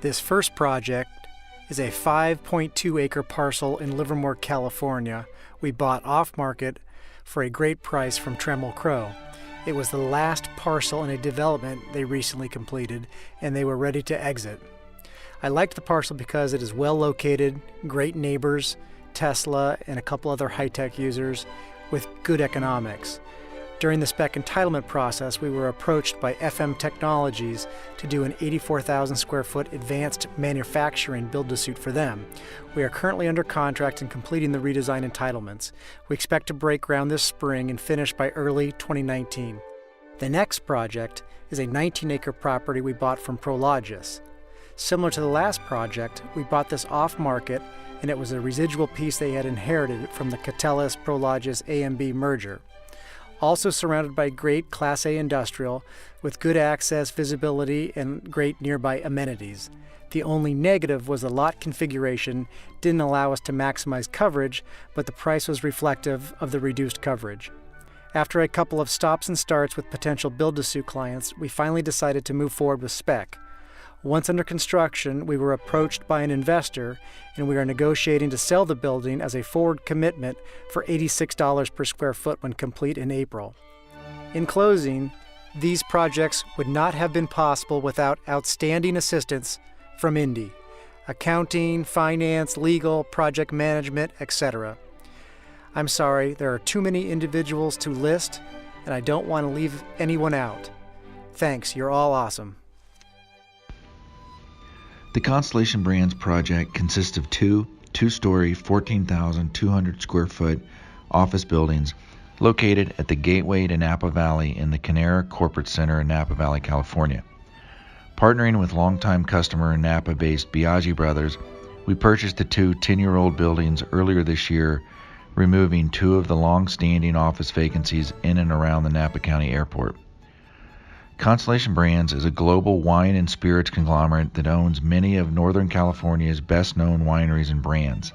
This first project is a 5.2 acre parcel in Livermore, California. We bought off-market for a great price from Trammell Crow. It was the last parcel in a development they recently completed, and they were ready to exit. I liked the parcel because it is well located, great neighbors, Tesla, and a couple other high-tech users with good economics. During the spec entitlement process, we were approached by FM Technologies to do an 84,000 square foot advanced manufacturing build-to-suit for them. We are currently under contract and completing the redesign entitlements. We expect to break ground this spring and finish by early 2019. The next project is a 19-acre property we bought from Prologis. Similar to the last project, we bought this off-market, and it was a residual piece they had inherited from the Catellus-Prologis A&B merger. Also surrounded by great Class A industrial with good access, visibility, and great nearby amenities. The only negative was the lot configuration didn't allow us to maximize coverage, but the price was reflective of the reduced coverage. After a couple of stops and starts with potential build-to-suit clients, we finally decided to move forward with SPEC. Once under construction, we were approached by an investor, and we are negotiating to sell the building as a forward commitment for $86 per square foot when complete in April. In closing, these projects would not have been possible without outstanding assistance from Indy: accounting, finance, legal, project management, etc. I'm sorry, there are too many individuals to list, and I don't want to leave anyone out. Thanks, you're all awesome. The Constellation Brands project consists of two-story, 14,200 square foot office buildings located at the gateway to Napa Valley in the Canara Corporate Center in Napa Valley, California. Partnering with longtime customer and Napa-based Biagi Brothers, we purchased the two 10-year-old buildings earlier this year, removing two of the long-standing office vacancies in and around the Napa County Airport. Constellation Brands is a global wine and spirits conglomerate that owns many of Northern California's best-known wineries and brands.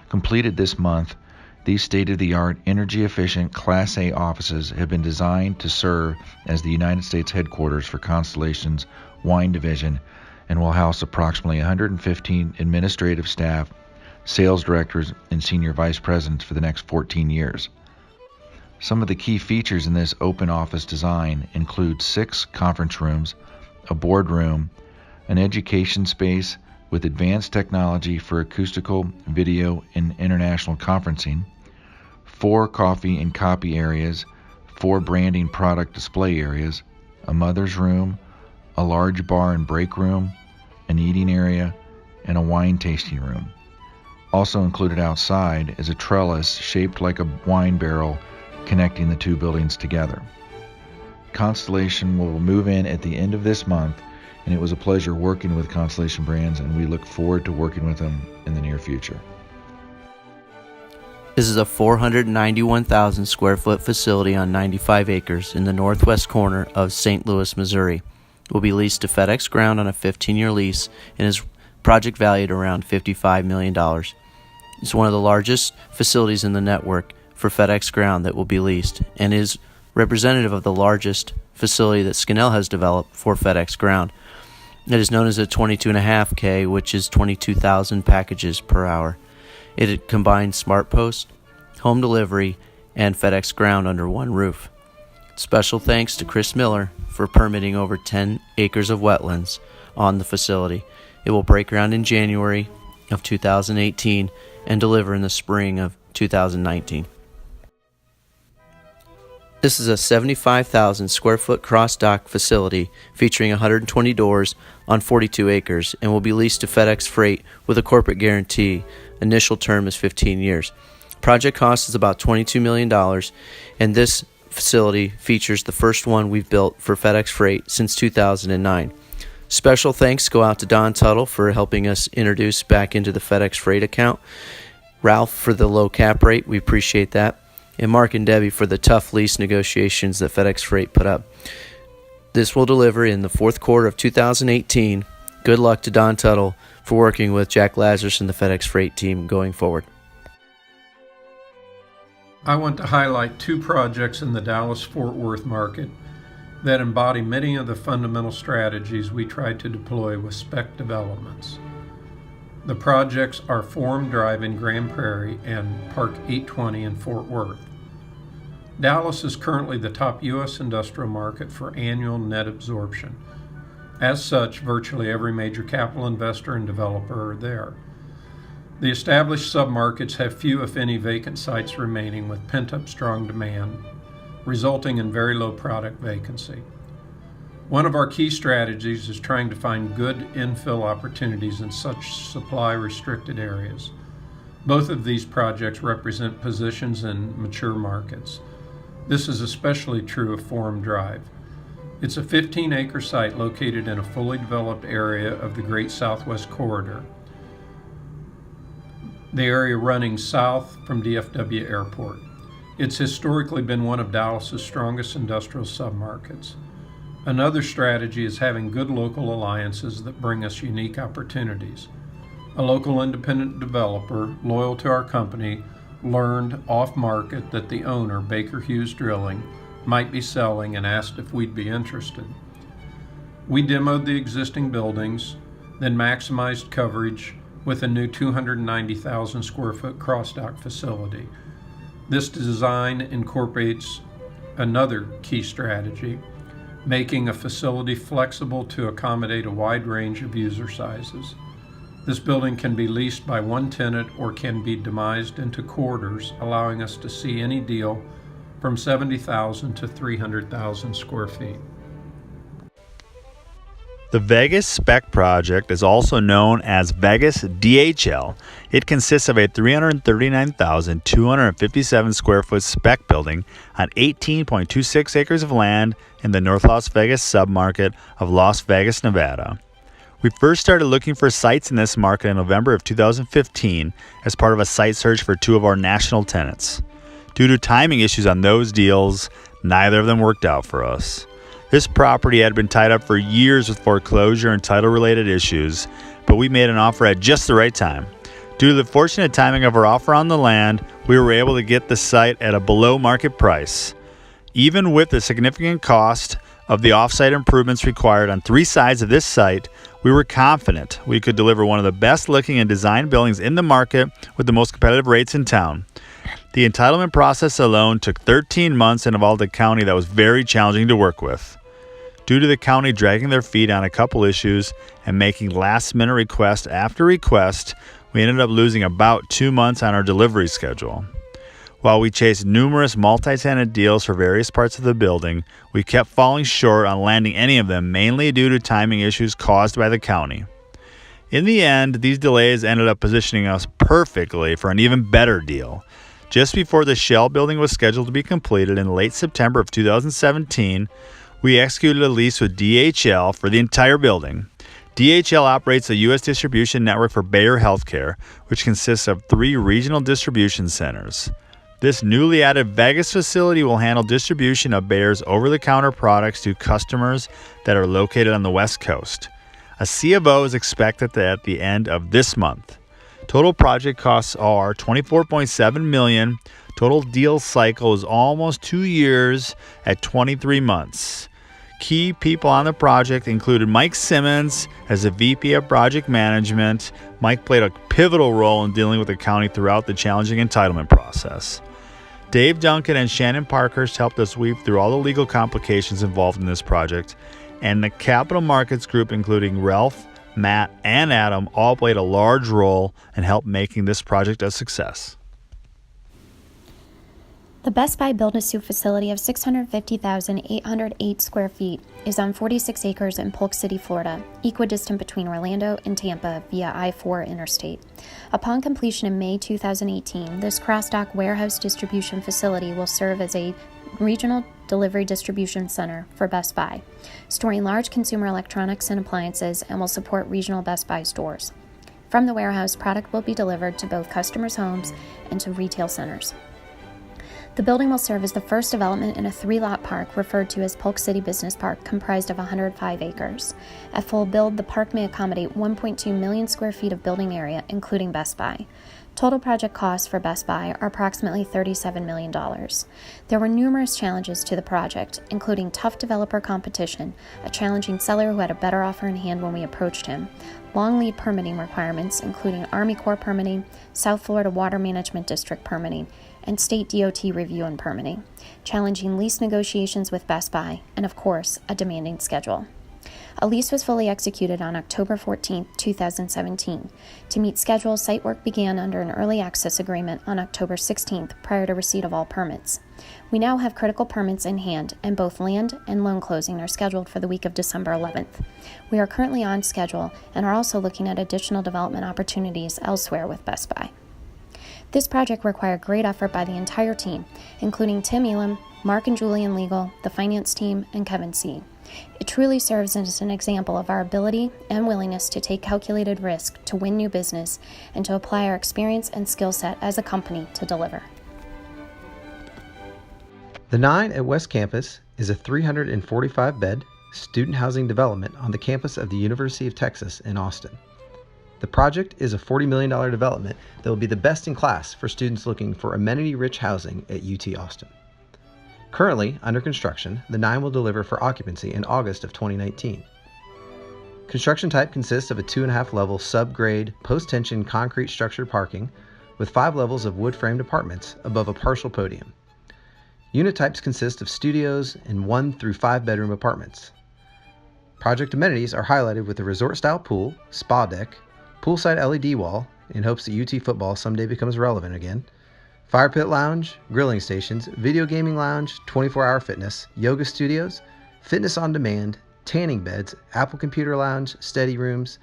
Completed this month, these state-of-the-art, energy-efficient Class A offices have been designed to serve as the United States headquarters for Constellation's wine division and will house approximately 115 administrative staff, sales directors, and senior vice presidents for the next 14 years. Some of the key features in this open office design include 6 conference rooms, a boardroom, an education space with advanced technology for acoustical, video, and international conferencing, 4 coffee and copy areas, 4 branding product display areas, a mother's room, a large bar and break room, an eating area, and a wine tasting room. Also included outside is a trellis shaped like a wine barrel connecting the two buildings together. Constellation will move in at the end of this month, and it was a pleasure working with Constellation Brands, and we look forward to working with them in the near future. This is a 491,000 square foot facility on 95 acres in the northwest corner of St. Louis, Missouri. It will be leased to FedEx Ground on a 15-year lease and is project valued around $55 million. It's one of the largest facilities in the network for FedEx Ground that will be leased, and is representative of the largest facility that Scannell has developed for FedEx Ground. It is known as a 22.5K, which is 22,000 packages per hour. It combines SmartPost, home delivery, and FedEx Ground under one roof. Special thanks to Chris Miller for permitting over 10 acres of wetlands on the facility. It will break ground in January of 2018 and deliver in the spring of 2019. This is a 75,000 square foot cross-dock facility featuring 120 doors on 42 acres and will be leased to FedEx Freight with a corporate guarantee. Initial term is 15 years. Project cost is about $22 million, and this facility features the first one we've built for FedEx Freight since 2009. Special thanks go out to Don Tuttle for helping us introduce back into the FedEx Freight account, Ralph for the low cap rate, we appreciate that, and Mark and Debbie for the tough lease negotiations that FedEx Freight put up. This will deliver in the fourth quarter of 2018. Good luck to Don Tuttle for working with Jack Lazarus and the FedEx Freight team going forward. I want to highlight 2 projects in the Dallas-Fort Worth market. that embody many of the fundamental strategies we try to deploy with SPEC developments. The projects are Forum Drive in Grand Prairie and Park 820 in Fort Worth. Dallas is currently the top U.S. industrial market for annual net absorption. As such, virtually every major capital investor and developer are there. The established submarkets have few, if any, vacant sites remaining, with pent-up strong demand, resulting in very low product vacancy. One of our key strategies is trying to find good infill opportunities in such supply-restricted areas. Both of these projects represent positions in mature markets. This is especially true of Forum Drive. It's a 15-acre site located in a fully developed area of the Great Southwest Corridor, the area running south from DFW Airport. It's historically been one of Dallas's strongest industrial submarkets. Another strategy is having good local alliances that bring us unique opportunities. A local independent developer loyal to our company learned off-market that the owner, Baker Hughes Drilling, might be selling and asked if we'd be interested. We demoed the existing buildings, then maximized coverage with a new 290,000 square foot cross-dock facility. This design incorporates another key strategy, making a facility flexible to accommodate a wide range of user sizes. This building can be leased by one tenant or can be demised into quarters, allowing us to see any deal from 70,000 to 300,000 square feet. The Vegas SPEC project is also known as Vegas DHL. It consists of a 339,257 square foot SPEC building on 18.26 acres of land in the North Las Vegas submarket of Las Vegas, Nevada. We first started looking for sites in this market in November of 2015 as part of a site search for two of our national tenants. Due to timing issues on those deals, neither of them worked out for us. This property had been tied up for years with foreclosure and title-related issues, but we made an offer at just the right time. Due to the fortunate timing of our offer on the land, we were able to get the site at a below-market price. Even with the significant cost of the off-site improvements required on three sides of this site, we were confident we could deliver one of the best-looking and designed buildings in the market with the most competitive rates in town. The entitlement process alone took 13 months and involved a county that was very challenging to work with. Due to the county dragging their feet on a couple issues and making last-minute request after request, we ended up losing about 2 months on our delivery schedule. While we chased numerous multi-tenant deals for various parts of the building, we kept falling short on landing any of them, mainly due to timing issues caused by the county. In the end, these delays ended up positioning us perfectly for an even better deal. Just before the shell building was scheduled to be completed in late September of 2017, we executed a lease with DHL for the entire building. DHL operates a U.S. distribution network for Bayer Healthcare, which consists of 3 regional distribution centers. This newly added Vegas facility will handle distribution of Bayer's over-the-counter products to customers that are located on the West Coast. A C of O is expected at the end of this month. Total project costs are $24.7 million. Total deal cycle is almost 2 years at 23 months. Key people on the project included Mike Simmons as the VP of Project Management. Mike played a pivotal role in dealing with the county throughout the challenging entitlement process. Dave Duncan and Shannon Parkhurst helped us weave through all the legal complications involved in this project, and the capital markets group, including Ralph, Matt, and Adam, all played a large role in help making this project a success. The Best Buy build-to-suit facility of 650,808 square feet is on 46 acres in Polk City, Florida, equidistant between Orlando and Tampa via I-4 interstate. Upon completion in May 2018, this cross-dock warehouse distribution facility will serve as a regional delivery distribution center for Best Buy, storing large consumer electronics and appliances, and will support regional Best Buy stores. From the warehouse, product will be delivered to both customers' homes and to retail centers. The building will serve as the first development in a 3-lot park referred to as Polk City Business Park, comprised of 105 acres. At full build, the park may accommodate 1.2 million square feet of building area, including Best Buy. Total project costs for Best Buy are approximately $37 million. There were numerous challenges to the project, including tough developer competition, a challenging seller who had a better offer in hand when we approached him, long lead permitting requirements, including Army Corps permitting, South Florida Water Management District permitting, and state DOT review and permitting, challenging lease negotiations with Best Buy, and of course, a demanding schedule. A lease was fully executed on October 14, 2017. To meet schedule, site work began under an early access agreement on October 16th prior to receipt of all permits. We now have critical permits in hand, and both land and loan closing are scheduled for the week of December 11th. We are currently on schedule and are also looking at additional development opportunities elsewhere with Best Buy. This project required great effort by the entire team, including Tim Elam, Mark and Julian Legal, the finance team, and Kevin C. It truly serves as an example of our ability and willingness to take calculated risk to win new business and to apply our experience and skill set as a company to deliver. The 9 at West Campus is a 345-bed student housing development on the campus of the University of Texas in Austin. The project is a $40 million development that will be the best in class for students looking for amenity-rich housing at UT Austin. Currently under construction, the 9 will deliver for occupancy in August of 2019. Construction type consists of a 2.5-level subgrade post-tension concrete structured parking with 5 levels of wood-framed apartments above a partial podium. Unit types consist of studios and 1 through 5 bedroom apartments. Project amenities are highlighted with a resort-style pool, spa deck, poolside LED wall in hopes that UT football someday becomes relevant again, fire pit lounge, grilling stations, video gaming lounge, 24-hour fitness, yoga studios, fitness on demand, tanning beds, Apple computer lounge, study rooms,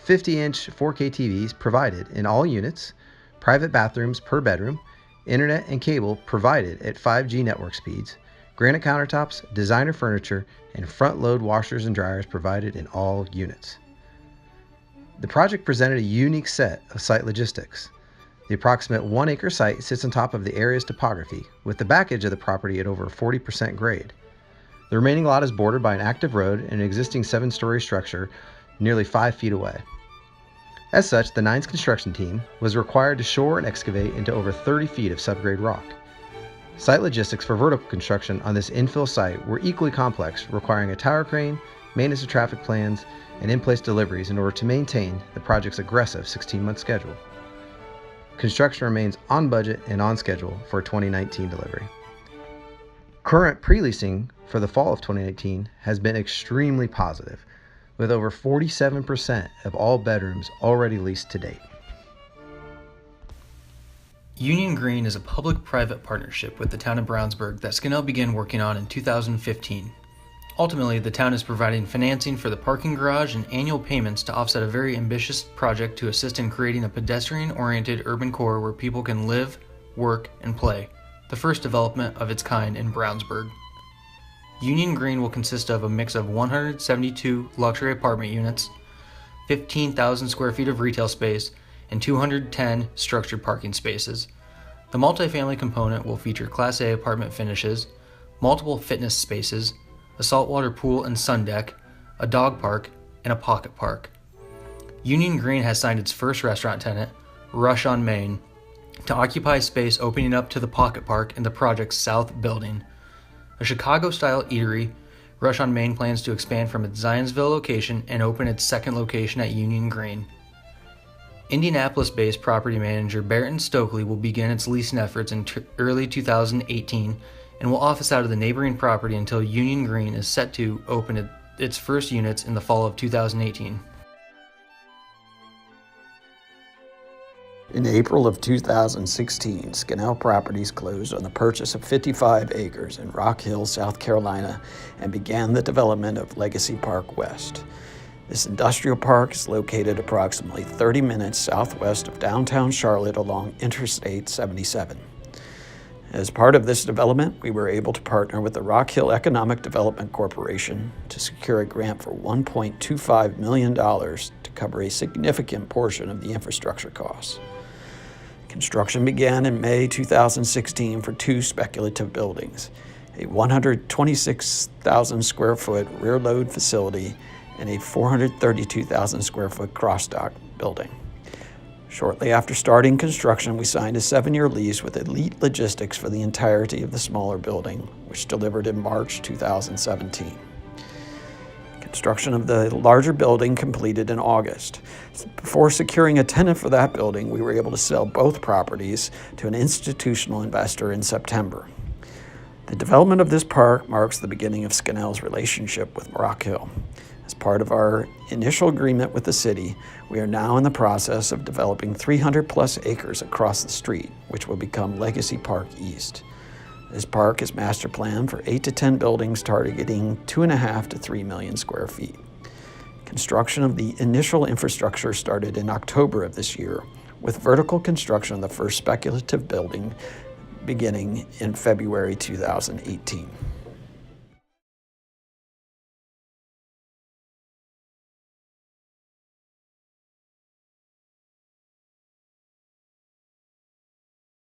50-inch 4K TVs provided in all units, private bathrooms per bedroom, internet and cable provided at 5G network speeds, granite countertops, designer furniture, and front-load washers and dryers provided in all units. The project presented a unique set of site logistics. The approximate 1-acre site sits on top of the area's topography, with the back edge of the property at over 40% grade. The remaining lot is bordered by an active road and an existing 7-story structure nearly 5 feet away. As such, the 9's construction team was required to shore and excavate into over 30 feet of subgrade rock. Site logistics for vertical construction on this infill site were equally complex, requiring a tower crane, maintenance of traffic plans, and in-place deliveries in order to maintain the project's aggressive 16-month schedule. Construction remains on budget and on schedule for a 2019 delivery. Current pre-leasing for the fall of 2019 has been extremely positive, with over 47% of all bedrooms already leased to date. Union Green is a public-private partnership with the town of Brownsburg that Scannell began working on in 2015. Ultimately, the town is providing financing for the parking garage and annual payments to offset a very ambitious project to assist in creating a pedestrian-oriented urban core where people can live, work, and play, the first development of its kind in Brownsburg. Union Green will consist of a mix of 172 luxury apartment units, 15,000 square feet of retail space, and 210 structured parking spaces. The multifamily component will feature Class A apartment finishes, multiple fitness spaces, a saltwater pool and sun deck, a dog park, and a pocket park. Union Green has signed its first restaurant tenant, Rush on Main, to occupy space opening up to the pocket park in the project's south building. A Chicago-style eatery, Rush on Main plans to expand from its Zionsville location and open its second location at Union Green. Indianapolis-based property manager Barrett & Stokely will begin its leasing efforts in early 2018 and will office out of the neighboring property until Union Green is set to open its first units in the fall of 2018. In April of 2016, Scannell Properties closed on the purchase of 55 acres in Rock Hill, South Carolina, and began the development of Legacy Park West. This industrial park is located approximately 30 minutes southwest of downtown Charlotte along Interstate 77. As part of this development, we were able to partner with the Rock Hill Economic Development Corporation to secure a grant for $1.25 million to cover a significant portion of the infrastructure costs. Construction began in May 2016 for 2 speculative buildings, a 126,000 square foot rear load facility and a 432,000 square foot cross-dock building. Shortly after starting construction, we signed a 7-year lease with Elite Logistics for the entirety of the smaller building, which delivered in March 2017. Construction of the larger building completed in August. Before securing a tenant for that building, we were able to sell both properties to an institutional investor in September. The development of this park marks the beginning of Skinell's relationship with Rock Hill. As part of our initial agreement with the city, we are now in the process of developing 300 plus acres across the street, which will become Legacy Park East. This park is master planned for 8 to 10 buildings targeting 2.5 to 3 million square feet. Construction of the initial infrastructure started in October of this year, with vertical construction of the first speculative building beginning in February 2018.